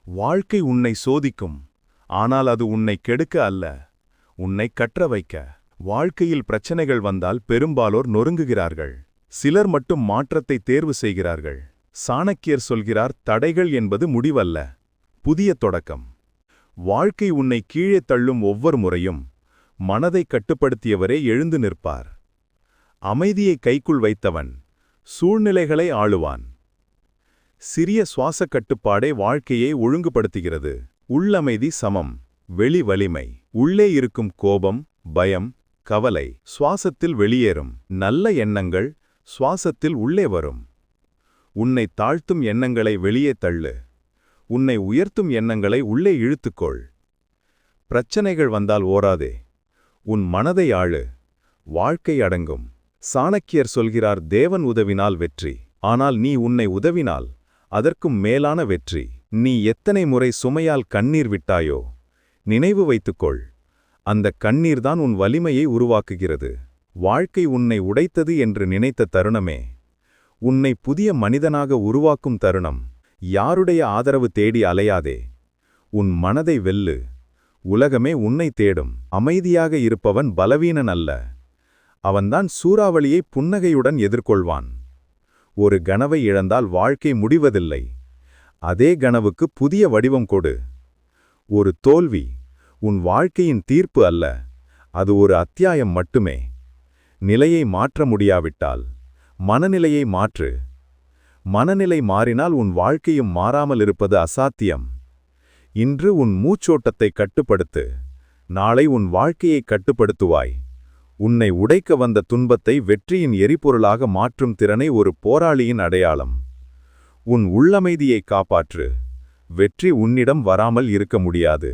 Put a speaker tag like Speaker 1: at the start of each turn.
Speaker 1: வாழ்க்கை உன்னை சோதிக்கும், ஆனால் அது உன்னை கெடுக்க அல்ல, உன்னை கற்ற வைக்க. வாழ்க்கையில் பிரச்சனைகள் வந்தால் பெரும்பாலோர் நொறுங்குகிறார்கள். சிலர் மட்டும் மாற்றத்தை தேர்வு செய்கிறார்கள். சாணக்கியர் சொல்கிறார், தடைகள் என்பது முடிவல்ல, புதிய தொடக்கம். வாழ்க்கை உன்னை கீழே தள்ளும் ஒவ்வொரு முறையும் மனதை கட்டுப்படுத்தியவரே எழுந்து நிற்பார். அமைதியை கைக்குள் வைத்தவன் சூழ்நிலைகளை ஆளுவான். சிறிய சுவாச கட்டுப்பாடே வாழ்க்கையை ஒழுங்குபடுத்துகிறது. உள்ளமைதி சமம், வெளி வலிமை. உள்ளே இருக்கும் கோபம், பயம், கவலை சுவாசத்தில் வெளியேறும். நல்ல எண்ணங்கள் சுவாசத்தில் உள்ளே வரும். உன்னை தாழ்த்தும் எண்ணங்களை வெளியே தள்ளு. உன்னை உயர்த்தும் எண்ணங்களை உள்ளே இழுத்துக்கொள். பிரச்சனைகள் வந்தால் ஓராதே, உன் மனதை ஆளு. வாழ்க்கை அடங்கும். சாணக்கியர் சொல்கிறார், தேவன் உதவினால் வெற்றி, ஆனால் நீ உன்னை உதவினால் அதற்கும் மேலான வெற்றி. நீ எத்தனை முறை சுமையால் கண்ணீர் விட்டாயோ நினைவு வைத்துக்கொள். அந்த கண்ணீர்தான் உன் வலிமையை உருவாக்குகிறது. வாழ்க்கை உன்னை உடைத்தது என்று நினைத்த தருணமே உன்னை புதிய மனிதனாக உருவாக்கும் தருணம். யாருடைய ஆதரவு தேடி அலையாதே, உன் மனதை வெல்லு. உலகமே உன்னை தேடும். அமைதியாக இருப்பவன் பலவீனன் அல்ல, அவன்தான் சூறாவளியை புன்னகையுடன் எதிர்கொள்வான். ஒரு கனவை இழந்தால் வாழ்க்கை முடிவதில்லை, அதே கனவுக்கு புதிய வடிவம் கொடு. ஒரு தோல்வி உன் வாழ்க்கையின் தீர்ப்பு அல்ல, அது ஒரு அத்தியாயம் மட்டுமே. நிலையை மாற்ற முடியாவிட்டால் மனநிலையை மாற்று. மனநிலை மாறினால் உன் வாழ்க்கையும் மாறாமல் இருப்பது அசாத்தியம். இன்று உன் மூச்சோட்டத்தை கட்டுப்படுத்து, நாளை உன் வாழ்க்கையை கட்டுப்படுத்துவாய். உன்னை உடைக்க வந்த துன்பத்தை வெற்றியின் எரிபொருளாக மாற்றும் திறனை ஒரு போராளியின் அடையாளம். உன் உள்ளமைதியை காப்பாற்று. வெற்றி உன்னிடம் வராமல் இருக்க முடியாது.